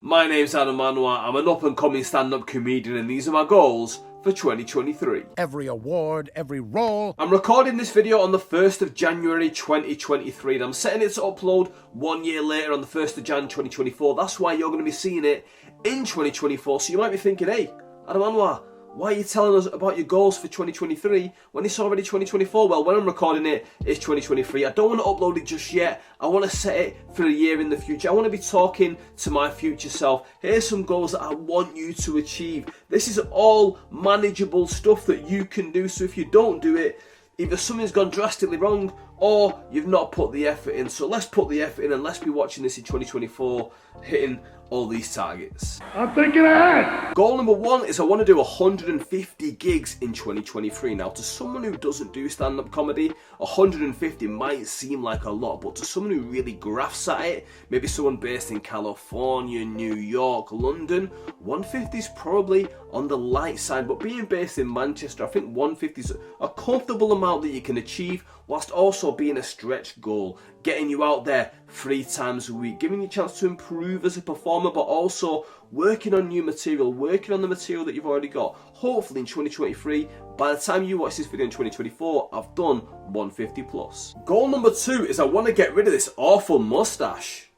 My name's Adam Manwa, I'm an up-and-coming stand-up comedian and these are my goals for 2023. Every award, every role. I'm recording this video on the 1st of January 2023 and I'm setting it to upload 1 year later on the 1st of Jan 2024. That's why you're going to be seeing it in 2024. So you might be thinking, hey, Adam Manwa, why are you telling us about your goals for 2023 when it's already 2024? Well, when I'm recording it, it's 2023. I don't want to upload it just yet. I want to set it for a year in the future. I want to be talking to my future self. Here's some goals that I want you to achieve. This is all manageable stuff that you can do. So if you don't do it, either something's gone drastically wrong or you've not put the effort in. So let's put the effort in and let's be watching this in 2024, hitting all these targets. I'm thinking ahead. Goal number 1 is I want to do 150 gigs in 2023. Now, to someone who doesn't do stand-up comedy, 150 might seem like a lot, but to someone who really grafts at it, maybe someone based in California, New York, London, 150 is probably on the light side, but being based in Manchester, I think 150 is a comfortable amount that you can achieve, whilst also being a stretch goal, getting you out there 3 times a week, giving you a chance to improve as a performer, but also working on new material, working on the material that you've already got. Hopefully in 2023, by the time you watch this video in 2024, I've done 150 plus. Goal number 2 is I want to get rid of this awful mustache.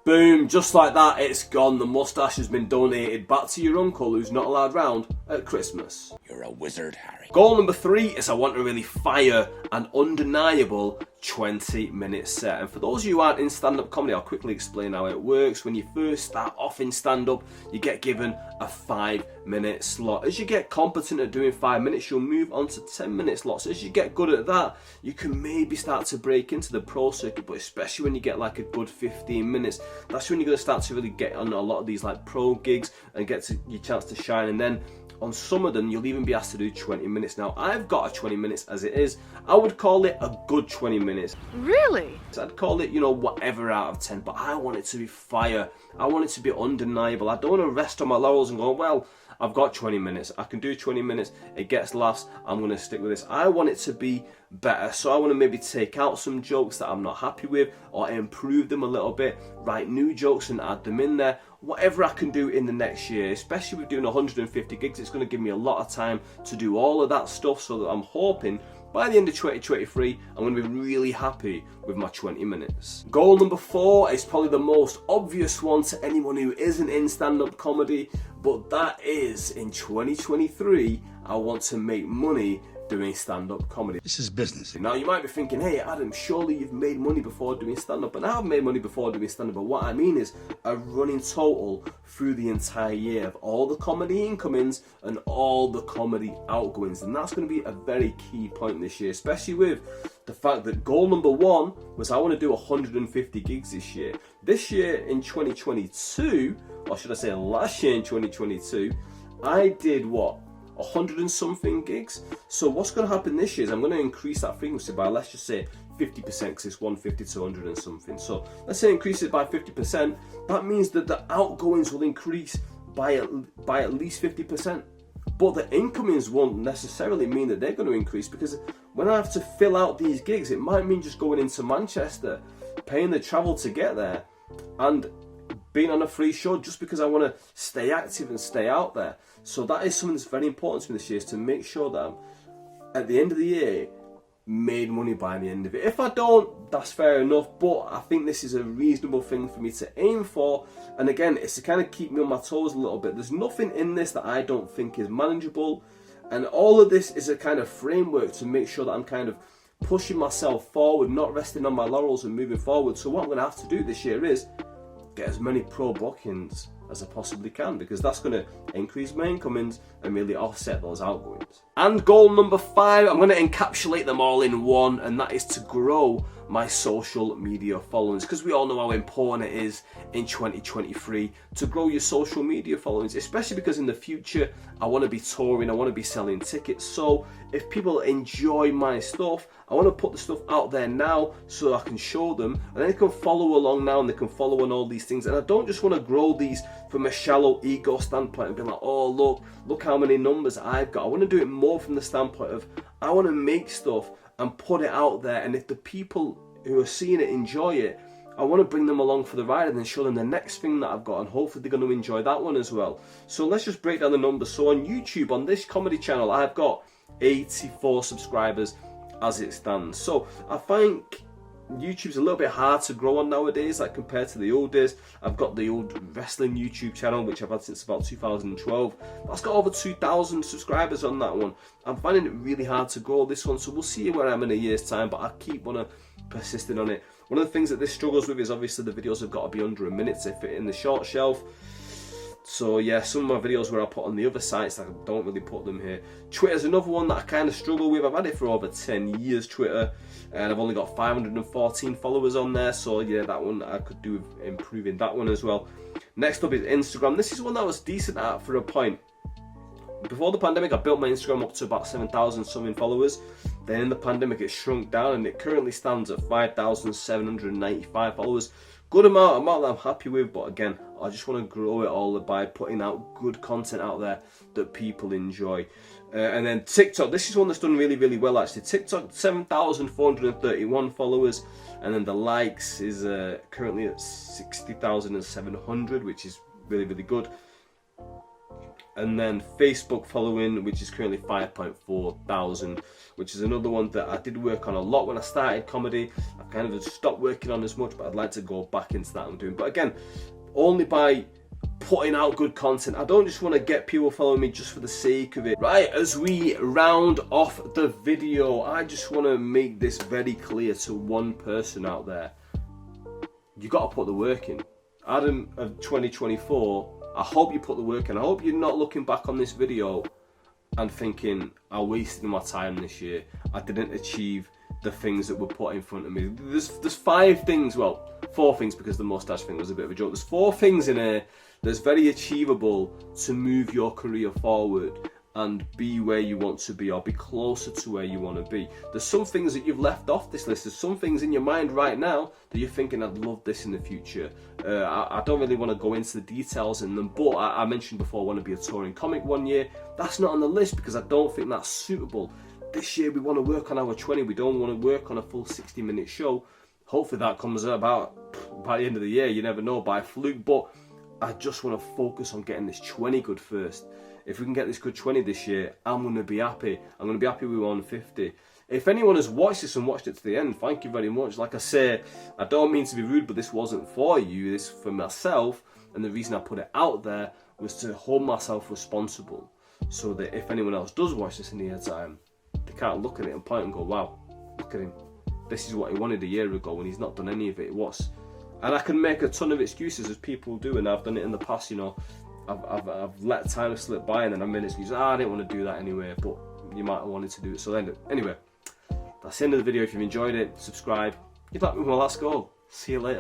Boom, just like that, it's gone. The mustache has been donated back to your uncle who's not allowed round at Christmas. You're a wizard, Harry. Goal number 3 is I want to really fire an undeniable 20-minute set. And for those of you who aren't in stand-up comedy, I'll quickly explain how it works. When you first start off in stand-up, you get given a 5-minute slot. As you get competent at doing 5 minutes, you'll move on to 10-minute slots. As you get good at that, you can maybe start to break into the pro circuit, but especially when you get like a good 15 minutes, that's when you're going to start to really get on a lot of these like pro gigs and get to your chance to shine. And then on some of them, you'll even be asked to do 20 minutes. Now, I've got a 20 minutes as it is. I would call it a good 20 minutes. Really? So I'd call it, whatever out of 10, but I want it to be fire. I want it to be undeniable. I don't want to rest on my laurels and go, well, I've got 20 minutes. I can do 20 minutes. It gets laughs. I'm going to stick with this. I want it to be better. So I want to maybe take out some jokes that I'm not happy with or improve them a little bit, write new jokes and add them in there. Whatever I can do in the next year, especially with doing 150 gigs, it's going to give me a lot of time to do all of that stuff, so that I'm hoping by the end of 2023, I'm going to be really happy with my 20 minutes. Goal number 4 is probably the most obvious one to anyone who isn't in stand-up comedy, but that is in 2023, I want to make money doing stand-up comedy. This is business. Now you might be thinking, hey Adam, surely you've made money before doing stand-up, and I have made money before doing stand-up, but what I mean is a running total through the entire year of all the comedy incomings and all the comedy outgoings, and that's going to be a very key point this year, especially with the fact that goal number 1 was I want to do 150 gigs this year. This year in 2022, or should I say last year in 2022, I did what? 100 and something gigs. So what's going to happen this year is I'm going to increase that frequency by, let's just say, 50%, because it's 150 to 100 and something. So let's say increase it by 50%. That means that the outgoings will increase by at least 50%. But the incomings won't necessarily mean that they're going to increase, because when I have to fill out these gigs, it might mean just going into Manchester, paying the travel to get there, and being on a free show just because I want to stay active and stay out there. So that is something that's very important to me this year, is to make sure that I'm, at the end of the year, made money by the end of it. If I don't, that's fair enough, but I think this is a reasonable thing for me to aim for. And again, it's to kind of keep me on my toes a little bit. There's nothing in this that I don't think is manageable, and all of this is a kind of framework to make sure that I'm kind of pushing myself forward, not resting on my laurels and moving forward. So what I'm going to have to do this year is get as many pro bookings as I possibly can, because that's going to increase my incomings and really offset those outgoings. And goal number 5, I'm going to encapsulate them all in one, and that is to grow my social media followings, because we all know how important it is in 2023 to grow your social media followings, especially because in the future I want to be touring, I want to be selling tickets. So if people enjoy my stuff, I want to put the stuff out there now so I can show them, and then they can follow along now and they can follow on all these things. And I don't just want to grow these from a shallow ego standpoint and be like, oh look how many numbers I've got. I want to do it more from the standpoint of I want to make stuff and put it out there, and if the people who are seeing it enjoy it, I want to bring them along for the ride and then show them the next thing that I've got, and hopefully they're going to enjoy that one as well. So let's just break down the numbers. So on YouTube, on this comedy channel, I've got 84 subscribers as it stands. So I think YouTube's a little bit hard to grow on nowadays, like compared to the old days. I've got the old wrestling YouTube channel, which I've had since about 2012. That's got over 2,000 subscribers on that one. I'm finding it really hard to grow this one, so we'll see where I'm in a year's time, but I keep on persisting on it. One of the things that this struggles with is obviously the videos have got to be under a minute to fit in the short shelf. So yeah, some of my videos where I put on the other sites, I don't really put them here. Twitter's another one that I kind of struggle with. I've had it for over 10 years, Twitter, and I've only got 514 followers on there. So yeah, that one I could do with improving that one as well. Next up is Instagram. This is one that I was decent at for a point. Before the pandemic, I built my Instagram up to about 7,000 something followers. Then in the pandemic, it shrunk down and it currently stands at 5,795 followers. Good amount that I'm happy with, but again, I just want to grow it all by putting out good content out there that people enjoy. And then TikTok, this is one that's done really, really well actually. TikTok, 7,431 followers, and then the likes is currently at 60,700, which is really, really good. And then Facebook following, which is currently 5.4 thousand, which is another one that I did work on a lot when I started comedy. I've kind of stopped working on as much, but I'd like to go back into that and doing. But again, only by putting out good content. I don't just want to get people following me just for the sake of it. Right, as we round off the video, I just want to make this very clear to one person out there. You got to put the work in. Adam of 2024, I hope you put the work in. I hope you're not looking back on this video and thinking, I wasted my time this year. I didn't achieve the things that were put in front of me. There's 5 things, well, 4 things, because the mustache thing was a bit of a joke. There's 4 things in here that's very achievable to move your career forward and be where you want to be, or be closer to where you want to be. There's some things that you've left off this list. There's some things in your mind right now that you're thinking, I'd love this in the future. I don't really want to go into the details in them, but I mentioned before I want to be a touring comic one year. That's not on the list because I don't think that's suitable. This year we want to work on our 20. We don't want to work on a full 60-minute show. Hopefully that comes about by the end of the year. You never know, by fluke. But I just want to focus on getting this 20 good first. If we can get this good 20 this year, I'm going to be happy. I'm going to be happy with 150. If anyone has watched this and watched it to the end, thank you very much. Like I say, I don't mean to be rude, but this wasn't for you. This is for myself. And the reason I put it out there was to hold myself responsible, so that if anyone else does watch this in the time, they can't look at it and point and go, wow, look at him. This is what he wanted a year ago and he's not done any of it. And I can make a ton of excuses, as people do, and I've done it in the past, you know. I've let time slip by and then I made excuses. I didn't want to do that anyway, but you might have wanted to do it. So then, anyway, that's the end of the video. If you've enjoyed it, subscribe. You'd like me, well, let's go. See you later.